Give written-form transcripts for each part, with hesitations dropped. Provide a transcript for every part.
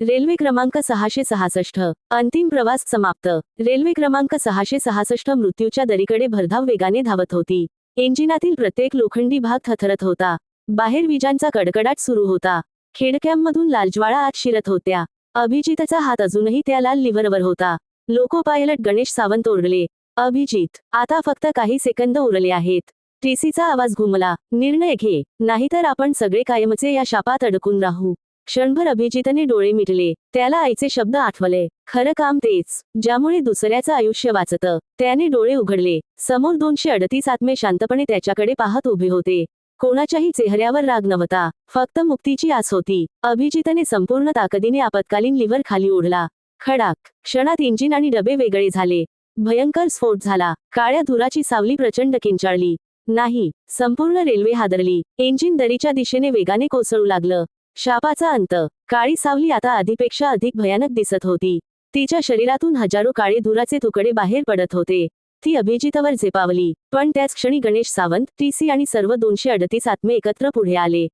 Railway क्रमांक 666 अंतिम प्रवास समाप्त। रेल्वे क्रमांक 666 मृत्यूच्या दरीकडे भरधाव वेगाने धावत होती। इंजिनातील प्रत्येक लोखंडी भाग थरथरत होता। बाहेर विजांचा कडकडाट सुरू होता। खिडक्यांमधून लाल ज्वाळा आत शिरत होत्या। अभिजितचा हात अजूनही त्या लाल लिव्हरवर होता। लोको पायलट गणेश सावंत ओरडले, अभिजित, आता फक्त काही सेकंद उरले आहेत। टीसीचा आवाज घुमला, निर्णय घे, नाहीतर आपण सगळे कायमचे या शापात अडकून राहू। क्षणभर अभिजितने डोळे मिटले। त्याला आईचे शब्द आठवले, खरं काम तेच, ज्यामुळे दुसऱ्याचं आयुष्य वाचतं। त्याने डोळे उघडले। समोर 238 आत्मे शांतपणे त्याच्याकडे पाहत उभे होते। कोणाच्याही चेहऱ्यावर राग नव्हता, फक्त मुक्तीची आस होती। अभिजितने संपूर्ण ताकदीने आपत्कालीन लिव्हर खाली ओढला। खडाक, क्षणात इंजिन आणि डबे वेगळे झाले। भयंकर स्फोट झाला। काळ्या धुराची सावली प्रचंड किंचाळली। नाही, संपूर्ण रेल्वे हादरली। इंजिन दरीच्या दिशेने वेगाने कोसळू लागलं। शापाचा अंत। काळी सावली आता आधीपेक्षा अधिक भयानक दिसत होती। तिच्या शरीरातून हजारो काळे धुराचे तुकडे बाहेर पडत होते। ती अभिजितवर झेपावली, पण त्याच क्षणी गणेश सावंत, टीसी आणि सर्व 238 आत्मे एकत्र पुढे आले।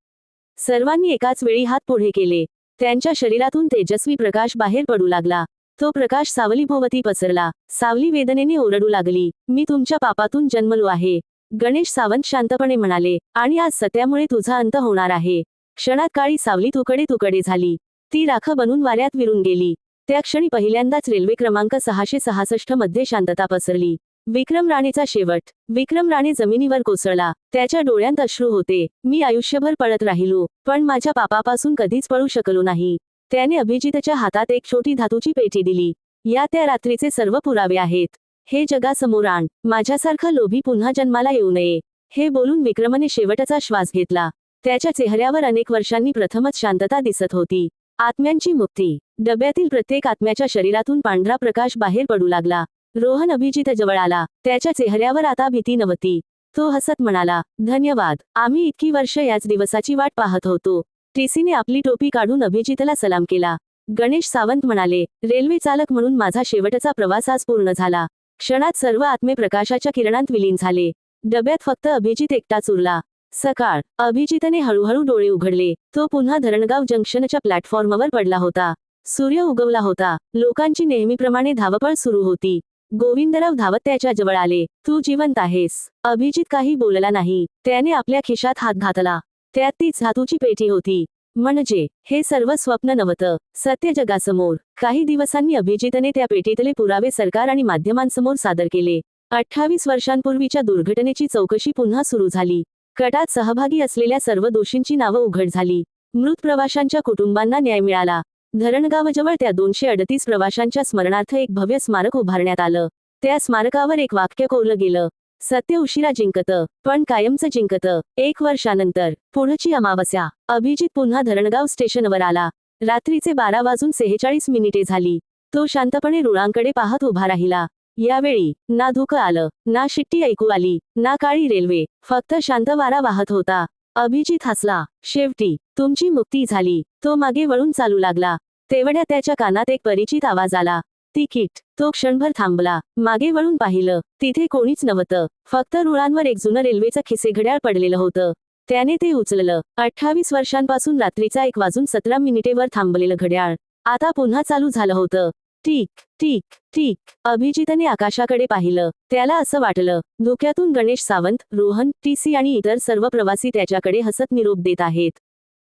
सर्वांनी एकाच वेळी हात पुढे केले। त्यांच्या शरीरातून तेजस्वी प्रकाश बाहेर पडू लागला। तो प्रकाश सावलीभोवती पसरला। सावली वेदनेने ओरडू लागली, मी तुमच्या पापातून जन्मलो आहे। गणेश सावंत शांतपणे म्हणाले, आणि आज सत्यामुळे तुझा अंत होणार आहे। क्षणात काळी सावली तुकडे तुकडे झाली। ती राख बनून वाऱ्यात विरून गेली। त्या क्षणी पहिल्यांदाच रेल्वे क्रमांक 666 मध्ये शांतता पसरली। विक्रम राणेचा शेवट। विक्रम राणे जमिनीवर कोसळला। त्याच्या डोळ्यांत अश्रू होते। मी आयुष्यभर पळत राहिलो, पण माझ्या पापापासून कधीच पळू शकलो नाही। त्याने अभिजितच्या हातात एक छोटी धातूची पेटी दिली। या त्या रात्रीचे सर्व पुरावे आहेत। हे जगासमोर आण, माझ्यासारखं लोभी पुन्हा जन्माला येऊ नये। हे बोलून विक्रमने शेवटचा श्वास घेतला। त्याच्या चेहऱ्यावर अनेक वर्षांनी प्रथमच शांतता दिसत होती। आत्म्यांची मुक्ती। डब्यातील प्रत्येक आत्म्याच्या शरीरातून पांढरा प्रकाश बाहेर पडू लागला। रोहन अभिजित जवळ आला। त्याच्या चेहऱ्यावर आता भीती नव्हती। तो हसत म्हणाला, धन्यवाद, आम्ही इतकी वर्ष याच दिवसाची वाट पाहत होतो। टीसीने आपली टोपी काढून अभिजितला सलाम केला। गणेश सावंत म्हणाले, रेल्वे चालक म्हणून माझा शेवटचा प्रवास आज पूर्ण झाला। क्षणात सर्व आत्मे प्रकाशाच्या किरणांत विलीन झाले। डब्यात फक्त अभिजित एकटाच उरला। सकाळ। अभिजितने हळूहळू डोळे उघडले। तो पुन्हा धरणगाव जंक्शनच्या प्लॅटफॉर्मवर पडला होता। सूर्य उगवला होता। लोकांची नेहमीप्रमाणे धावपळ सुरू होती। गोविंदराव धावत त्याच्या जवळ आले, तू जिवंत आहेस। अभिजित काही बोलला नाही। त्याने आपल्या खिशात हात घातला। त्यात ती धातूची पेटी होती। म्हणजे हे सर्व स्वप्न नव्हतं, सत्य जगासमोर। काही दिवसांनी अभिजितने त्या पेटीतले पुरावे सरकार आणि माध्यमांसमोर सादर केले। 28 वर्षांपूर्वीच्या दुर्घटनेची चौकशी पुन्हा सुरू झाली। कटात सहभागी असलेल्या सर्व दोषींची नावं उघड झाली। मृत प्रवाशांच्या कुटुंबांना न्याय मिळाला। धरणगावजवळ त्या 238 प्रवाशांच्या स्मरणार्थ एक भव्य स्मारक उभारण्यात आलं। त्या स्मारकावर एक वाक्य कोरलं गेलं, सत्य उशिरा जिंकतं, पण कायमचं जिंकतं। 1 वर्षानंतर, पुढची अमावस्या, अभिजित पुन्हा धरणगाव स्टेशनवर आला। रात्रीचे 12:46 झाली। तो शांतपणे रुळांकडे पाहत उभा राहिला। यावेळी ना धुकं आलं, ना शिट्टी ऐकू आली, ना काळी रेल्वे, फक्त शांत वारा वाहत होता। अभिजित हसला, शेवटी तुमची मुक्ती झाली। तो मागे वळून चालू लागला। तेवढ्या त्याच्या कानात एक परिचित आवाज आला, तिकीट। तो क्षणभर थांबला, मागे वळून पाहिलं, तिथे कोणीच नव्हतं, फक्त रुळांवर एक जुनं रेल्वेचं खिसे घड्याळ पडलेलं होतं। त्याने ते उचललं। 28 वर्षांपासून रात्रीचा 1:17 वर थांबलेलं घड्याळ आता पुन्हा चालू झालं होतं। टिक टिक टिक। अभिजितने आकाशाकडे पाहिलं। त्याला असं वाटलं, धुक्यातून गणेश सावंत, रोहन, टीसी आणि इतर सर्व प्रवासी त्याच्याकडे हसत निरोप देत आहेत।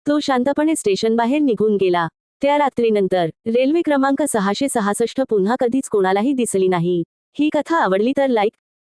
तो शांतपणे स्टेशन बाहेर निघून गेला। त्या रात्रीनंतर रेल्वे क्रमांक 666 पुन्हा कधीच कोणालाही दिसली नाही। ही कथा आवडली तर लाईक